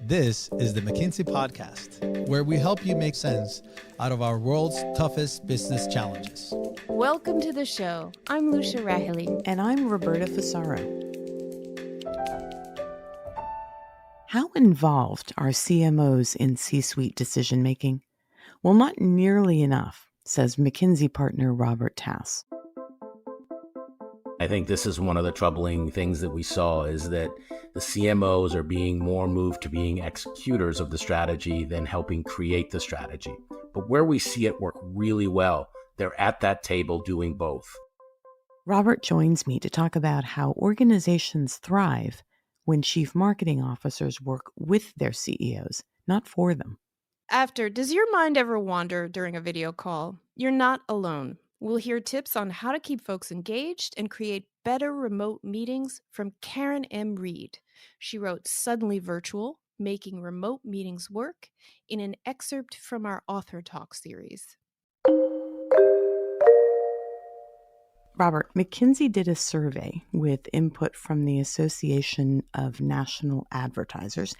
This is the McKinsey Podcast, where we help you make sense out of our world's toughest business challenges. Welcome to the show. I'm Lucia Rahili. And I'm Roberta Fusaro. How involved are CMOs in C-suite decision-making? Well, not nearly enough, says McKinsey partner Robert Tas. I think this is one of the troubling things that we saw is that the CMOs are being more moved to being executors of the strategy than helping create the strategy. But where we see it work really well, they're at that table doing both. Robert joins me to talk about how organizations thrive when chief marketing officers work with their CEOs, not for them. Does your mind ever wander during a video call? You're not alone. We'll hear tips on how to keep folks engaged and create better remote meetings from Karin M. She wrote Suddenly Virtual, Making Remote Meetings Work in an excerpt from our Author Talk series. Robert, McKinsey did a survey with input from the Association of National Advertisers,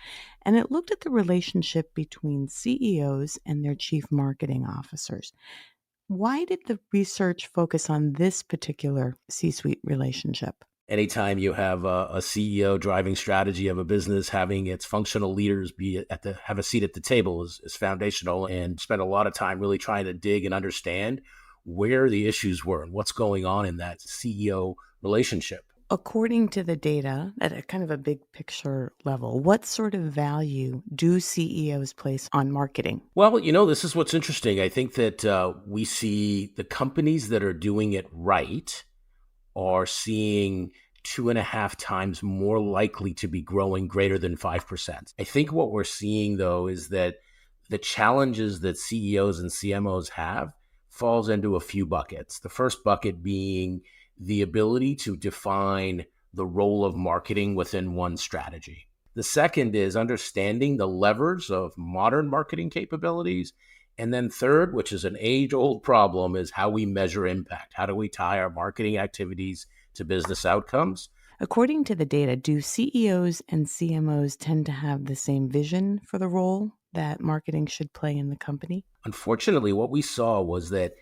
and it looked at the relationship between CEOs and their chief marketing officers. Why did the research focus on this particular C-suite relationship? Anytime you have a CEO driving strategy of a business, having its functional leaders have a seat at the table is foundational, and spend a lot of time really trying to dig and understand where the issues were and what's going on in that CEO relationship. According to the data, at a kind of a big picture level, what sort of value do CEOs place on marketing? Well, this is what's interesting. I think that we see the companies that are doing it right are seeing 2.5 times more likely to be growing greater than 5%. I think what we're seeing, though, is that the challenges that CEOs and CMOs have falls into a few buckets. The first bucket being the ability to define the role of marketing within one strategy. The second is understanding the levers of modern marketing capabilities. And then third, which is an age-old problem, is how we measure impact. How do we tie our marketing activities to business outcomes? According to the data, do CEOs and CMOs tend to have the same vision for the role that marketing should play in the company? Unfortunately, what we saw was that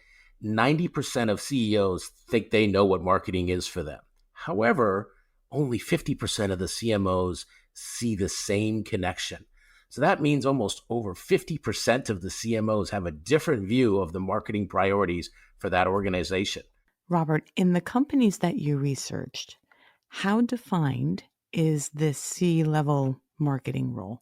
90% of CEOs think they know what marketing is for them. However, only 50% of the CMOs see the same connection. So that means almost over 50% of the CMOs have a different view of the marketing priorities for that organization. Robert, in the companies that you researched, how defined is this C-level marketing role?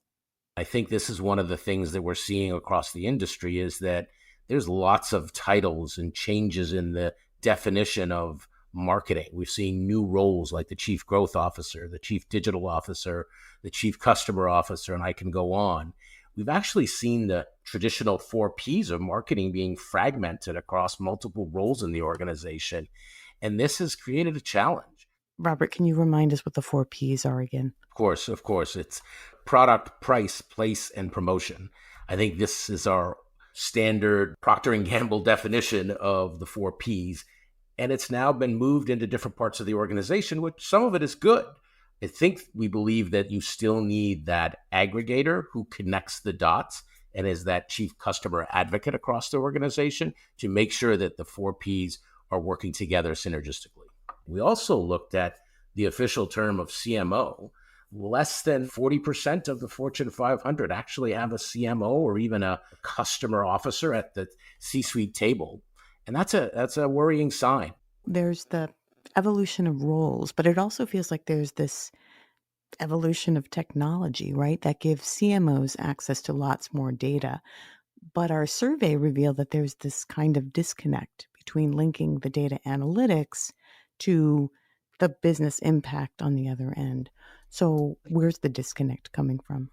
I think this is one of the things that we're seeing across the industry is that there's lots of titles and changes in the definition of marketing. We're seeing new roles like the chief growth officer, the chief digital officer, the chief customer officer, and I can go on. We've actually seen the traditional 4 Ps of marketing being fragmented across multiple roles in the organization. And this has created a challenge. Robert, can you remind us what the 4 Ps are again? Of course. It's product, price, place, and promotion. I think this is our standard Procter & Gamble definition of the 4 Ps. And it's now been moved into different parts of the organization, which some of it is good. I think we believe that you still need that aggregator who connects the dots and is that chief customer advocate across the organization to make sure that the 4 Ps are working together synergistically. We also looked at the official term of CMO. Less than 40% of the Fortune 500 actually have a CMO or even a customer officer at the C-suite table. And that's a worrying sign. There's the evolution of roles, but it also feels like there's this evolution of technology, right? That gives CMOs access to lots more data. But our survey revealed that there's this kind of disconnect between linking the data analytics to the business impact on the other end. So where's the disconnect coming from?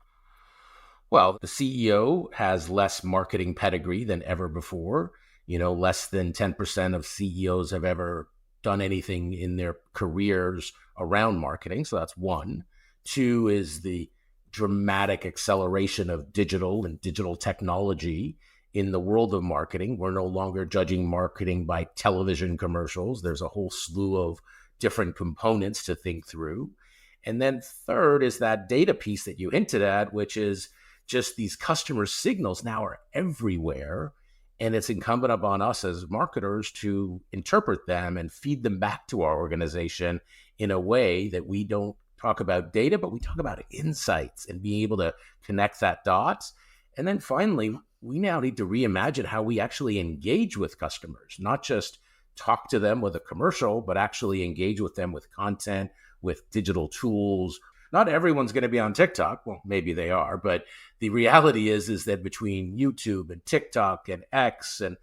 Well, the CEO has less marketing pedigree than ever before. Less than 10% of CEOs have ever done anything in their careers around marketing. So that's one. Two is the dramatic acceleration of digital and digital technology in the world of marketing. We're no longer judging marketing by television commercials. There's a whole slew of different components to think through. And then third is that data piece that you hinted at, which is just these customer signals now are everywhere. And it's incumbent upon us as marketers to interpret them and feed them back to our organization in a way that we don't talk about data, but we talk about insights and being able to connect that dots. And then finally, we now need to reimagine how we actually engage with customers, not just talk to them with a commercial, but actually engage with them with content, with digital tools. Not everyone's going to be on TikTok. Well, maybe they are, but the reality is that between YouTube and TikTok and X and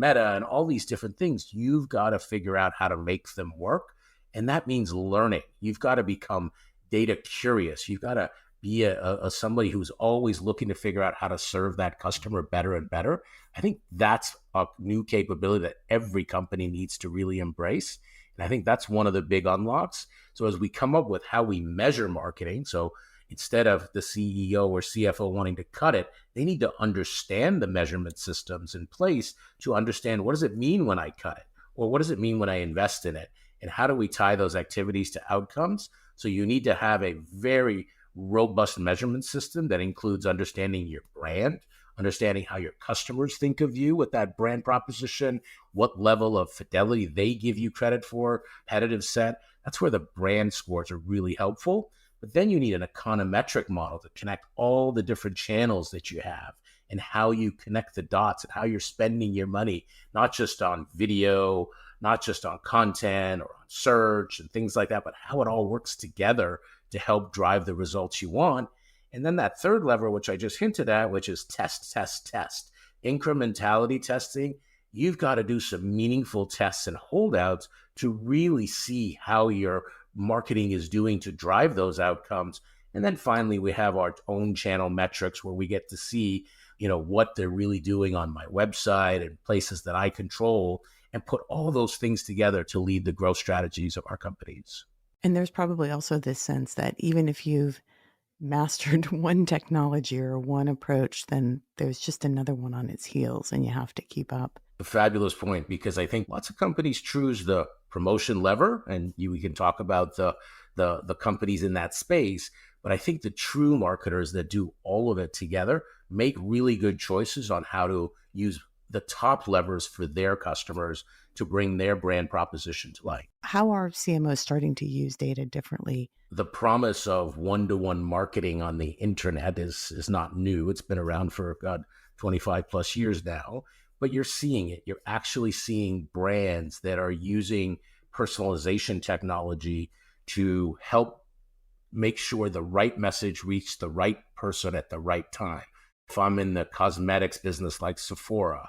Meta and all these different things, you've got to figure out how to make them work. And that means learning. You've got to become data curious. You've got to be a somebody who's always looking to figure out how to serve that customer better and better. I think that's a new capability that every company needs to really embrace. And I think that's one of the big unlocks. So as we come up with how we measure marketing, so instead of the CEO or CFO wanting to cut it, they need to understand the measurement systems in place to understand, what does it mean when I cut it? Or what does it mean when I invest in it? And how do we tie those activities to outcomes? So you need to have a very robust measurement system that includes understanding your brand, understanding how your customers think of you with that brand proposition, what level of fidelity they give you credit for, competitive set. That's where the brand scores are really helpful. But then you need an econometric model to connect all the different channels that you have and how you connect the dots and how you're spending your money, not just on video, not just on content or on search and things like that, but how it all works together to help drive the results you want. And then that third lever, which I just hinted at, which is test, incrementality testing. You've got to do some meaningful tests and holdouts to really see how your marketing is doing to drive those outcomes. And then finally, we have our own channel metrics where we get to see, what they're really doing on my website and places that I control, and put all those things together to lead the growth strategies of our companies. And there's probably also this sense that even if you've mastered one technology or one approach, then there's just another one on its heels and you have to keep up. A fabulous point, because I think lots of companies choose the promotion lever, and we can talk about the companies in that space. But I think the true marketers that do all of it together make really good choices on how to use the top levers for their customers to bring their brand proposition to life. How are CMOs starting to use data differently? The promise of one-to-one marketing on the internet is not new. It's been around for 25 plus years now, but you're seeing it. You're actually seeing brands that are using personalization technology to help make sure the right message reaches the right person at the right time. If I'm in the cosmetics business like Sephora,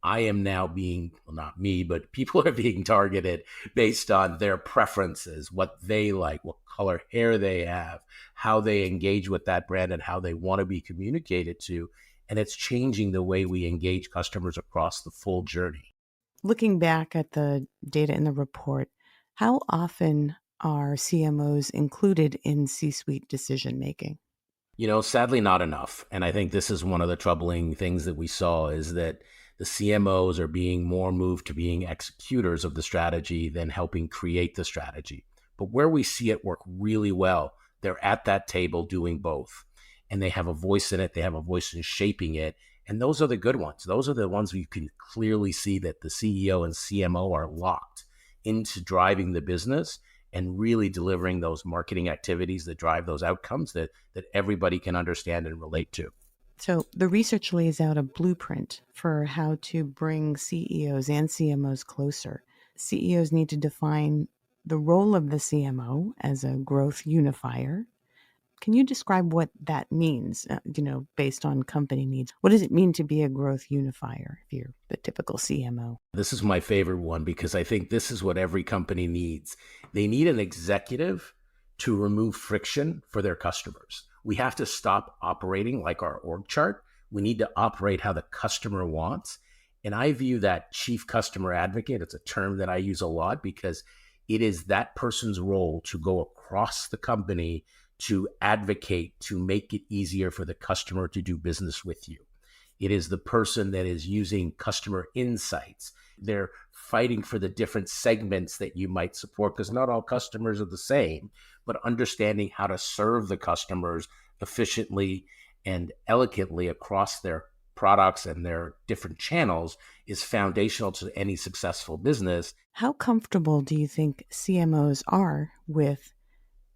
I am now being, well, not me, but people are being targeted based on their preferences, what they like, what color hair they have, how they engage with that brand, and how they want to be communicated to. And it's changing the way we engage customers across the full journey. Looking back at the data in the report, how often are CMOs included in C-suite decision-making? Sadly, not enough. And I think this is one of the troubling things that we saw, is that the CMOs are being more moved to being executors of the strategy than helping create the strategy. But where we see it work really well, they're at that table doing both. And they have a voice in it. They have a voice in shaping it. And those are the good ones. Those are the ones where you can clearly see that the CEO and CMO are locked into driving the business and really delivering those marketing activities that drive those outcomes that everybody can understand and relate to. So the research lays out a blueprint for how to bring CEOs and CMOs closer. CEOs need to define the role of the CMO as a growth unifier. Can you describe what that means, based on company needs? What does it mean to be a growth unifier if you're the typical CMO? This is my favorite one, because I think this is what every company needs. They need an executive to remove friction for their customers. We have to stop operating like our org chart. We need to operate how the customer wants. And I view that chief customer advocate, it's a term that I use a lot, because it is that person's role to go across the company to advocate, to make it easier for the customer to do business with you. It is the person that is using customer insights. They're fighting for the different segments that you might support, because not all customers are the same, but understanding how to serve the customers efficiently and elegantly across their products and their different channels is foundational to any successful business. How comfortable do you think CMOs are with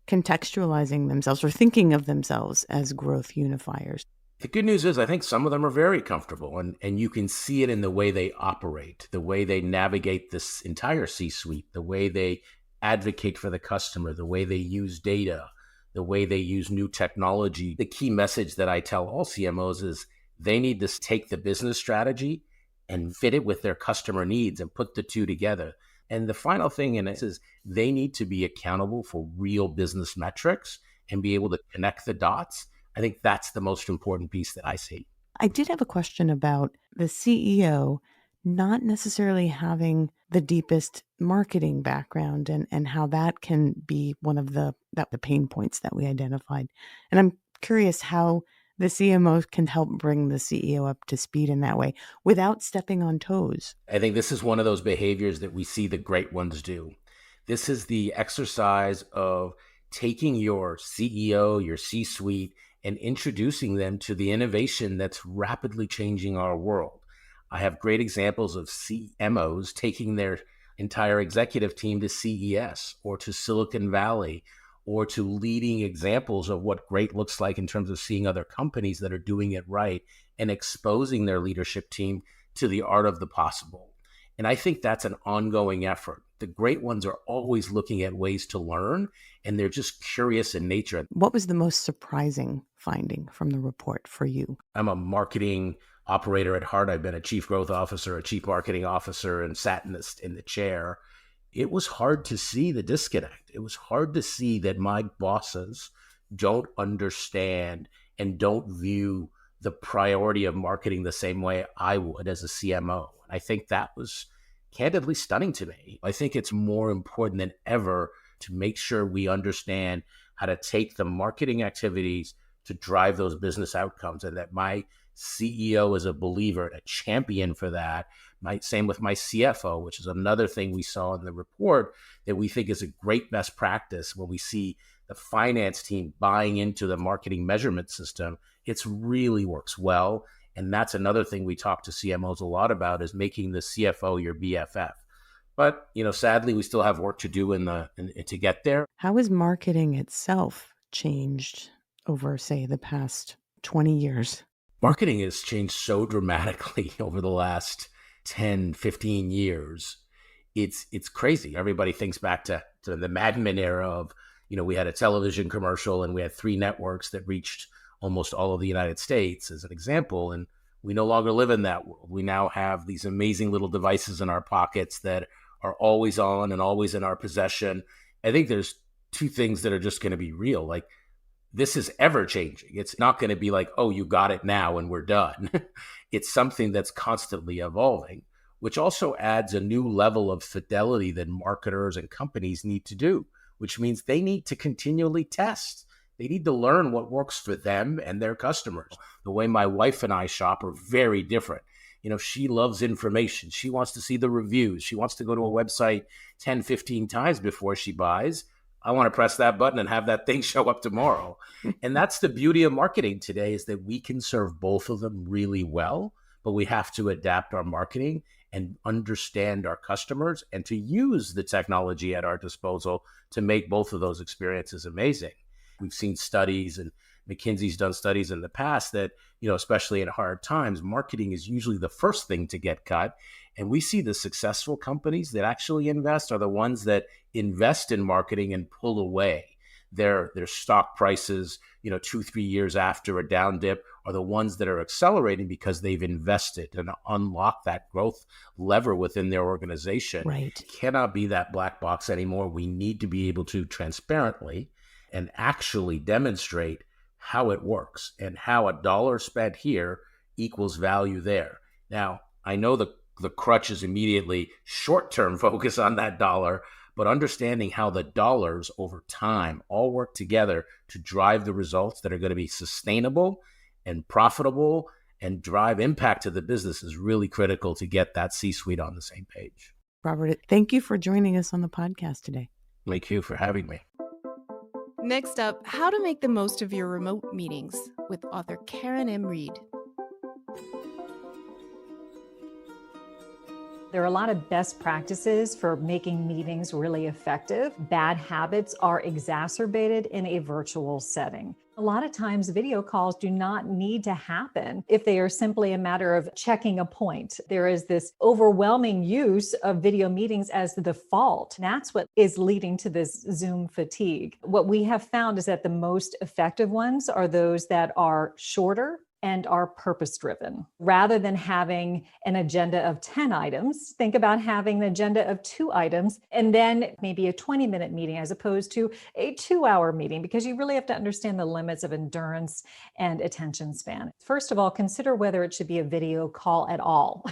contextualizing themselves or thinking of themselves as growth unifiers? The good news is I think some of them are very comfortable, and you can see it in the way they operate, the way they navigate this entire C-suite, the way they advocate for the customer, the way they use data, the way they use new technology. The key message that I tell all CMOs is they need to take the business strategy and fit it with their customer needs and put the two together. And the final thing in this is they need to be accountable for real business metrics and be able to connect the dots. I think that's the most important piece that I see. I did have a question about the CEO not necessarily having the deepest marketing background and how that can be one of the pain points that we identified. And I'm curious how the CMO can help bring the CEO up to speed in that way without stepping on toes. I think this is one of those behaviors that we see the great ones do. This is the exercise of taking your CEO, your C-suite, and introducing them to the innovation that's rapidly changing our world. I have great examples of CMOs taking their entire executive team to CES or to Silicon Valley or to leading examples of what great looks like in terms of seeing other companies that are doing it right and exposing their leadership team to the art of the possible. And I think that's an ongoing effort. The great ones are always looking at ways to learn, and they're just curious in nature. What was the most surprising finding from the report for you? I'm a marketing operator at heart. I've been a chief growth officer, a chief marketing officer, and sat in the chair. It was hard to see the disconnect. It was hard to see that my bosses don't understand and don't view the priority of marketing the same way I would as a CMO. I think that was candidly stunning to me. I think it's more important than ever to make sure we understand how to take the marketing activities to drive those business outcomes, and that my CEO is a believer and a champion for that. Same with my CFO, which is another thing we saw in the report that we think is a great best practice when we see the finance team buying into the marketing measurement system. It really works well. And that's another thing we talk to CMOs a lot about, is making the CFO your BFF. But, sadly, we still have work to do to get there. How has marketing itself changed over, say, the past 20 years? Marketing has changed so dramatically over the last 10, 15 years. It's crazy. Everybody thinks back to the Mad Men era of, we had a television commercial and we had 3 networks that reached almost all of the United States as an example. And we no longer live in that world. We now have these amazing little devices in our pockets that are always on and always in our possession. I think there's 2 things that are just going to be real. Like, this is ever changing. It's not going to be like, oh, you got it now and we're done. It's something that's constantly evolving, which also adds a new level of fidelity that marketers and companies need to do, which means they need to continually test. They need to learn what works for them and their customers. The way my wife and I shop are very different. She loves information. She wants to see the reviews. She wants to go to a website 10, 15 times before she buys. I want to press that button and have that thing show up tomorrow. And that's the beauty of marketing today, is that we can serve both of them really well, but we have to adapt our marketing and understand our customers and to use the technology at our disposal to make both of those experiences amazing. We've seen studies, and McKinsey's done studies in the past that, especially in hard times, marketing is usually the first thing to get cut. And we see the successful companies that actually invest are the ones that invest in marketing and pull away. Their stock prices, 2-3 years after a down dip, are the ones that are accelerating because they've invested and unlocked that growth lever within their organization. Right. It cannot be that black box anymore. We need to be able to transparently and actually demonstrate how it works and how $1 spent here equals value there. Now, I know the crutch is immediately short-term focus on that dollar, but understanding how the dollars over time all work together to drive the results that are going to be sustainable and profitable and drive impact to the business is really critical to get that C-suite on the same page. Robert, thank you for joining us on the podcast today. Thank you for having me. Next up, how to make the most of your remote meetings with author Karin M. There are a lot of best practices for making meetings really effective. Bad habits are exacerbated in a virtual setting. A lot of times video calls do not need to happen if they are simply a matter of checking a point. There is this overwhelming use of video meetings as the default. And that's what is leading to this Zoom fatigue. What we have found is that the most effective ones are those that are shorter and are purpose-driven. Rather than having an agenda of 10 items, think about having an agenda of 2 items and then maybe a 20-minute meeting as opposed to a 2-hour meeting, because you really have to understand the limits of endurance and attention span. First of all, consider whether it should be a video call at all.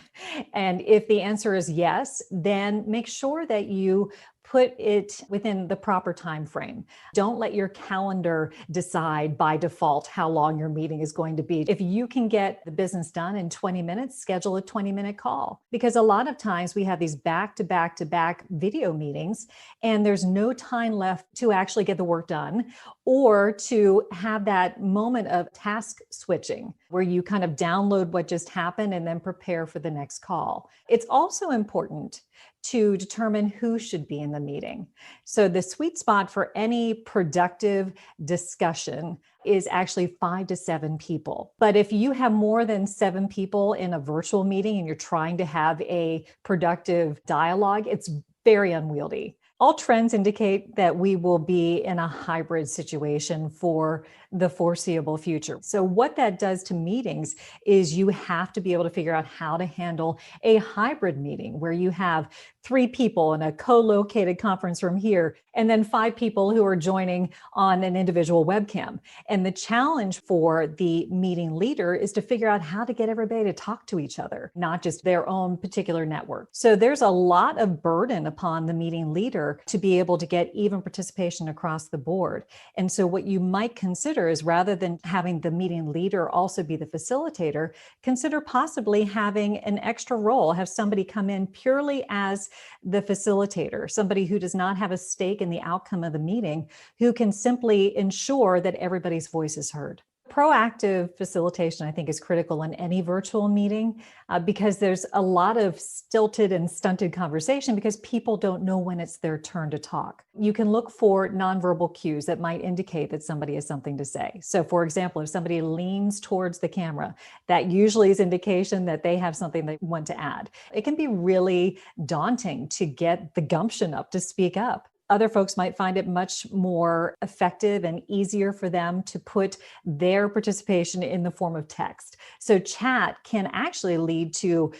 And if the answer is yes, then make sure that you put it within the proper time frame. Don't let your calendar decide by default how long your meeting is going to be. If you can get the business done in 20 minutes, schedule a 20-minute call. Because a lot of times we have these back-to-back-to-back video meetings, and there's no time left to actually get the work done or to have that moment of task switching where you kind of download what just happened and then prepare for the next call. It's also important to determine who should be in the meeting. So the sweet spot for any productive discussion is actually 5 to 7 people. But if you have more than 7 people in a virtual meeting and you're trying to have a productive dialogue, it's very unwieldy. All trends indicate that we will be in a hybrid situation for the foreseeable future. So what that does to meetings is you have to be able to figure out how to handle a hybrid meeting where you have 3 people in a co-located conference room here, and then 5 people who are joining on an individual webcam. And the challenge for the meeting leader is to figure out how to get everybody to talk to each other, not just their own particular network. So there's a lot of burden upon the meeting leader to be able to get even participation across the board. And so what you might consider is, rather than having the meeting leader also be the facilitator, consider possibly having an extra role, have somebody come in purely as the facilitator, somebody who does not have a stake in the outcome of the meeting, who can simply ensure that everybody's voice is heard. Proactive facilitation, I think, is critical in any virtual meeting because there's a lot of stilted and stunted conversation because people don't know when it's their turn to talk. You can look for nonverbal cues that might indicate that somebody has something to say. So for example, if somebody leans towards the camera, that usually is indication that they have something they want to add. It can be really daunting to get the gumption up to speak up. Other folks might find it much more effective and easier for them to put their participation in the form of text. So chat can actually lead to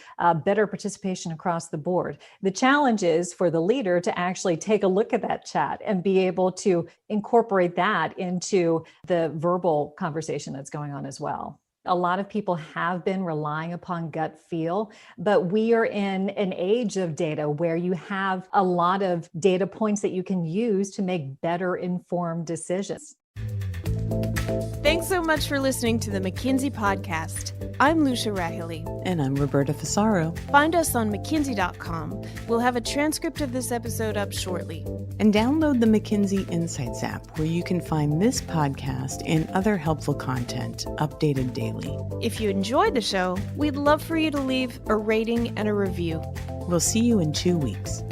better participation across the board. The challenge is for the leader to actually take a look at that chat and be able to incorporate that into the verbal conversation that's going on as well. A lot of people have been relying upon gut feel, but we are in an age of data where you have a lot of data points that you can use to make better informed decisions. Thanks so much for listening to the McKinsey Podcast. I'm Lucia Rahili. And I'm Roberta Fusaro. Find us on McKinsey.com. We'll have a transcript of this episode up shortly. And download the McKinsey Insights app, where you can find this podcast and other helpful content updated daily. If you enjoyed the show, we'd love for you to leave a rating and a review. We'll see you in 2 weeks.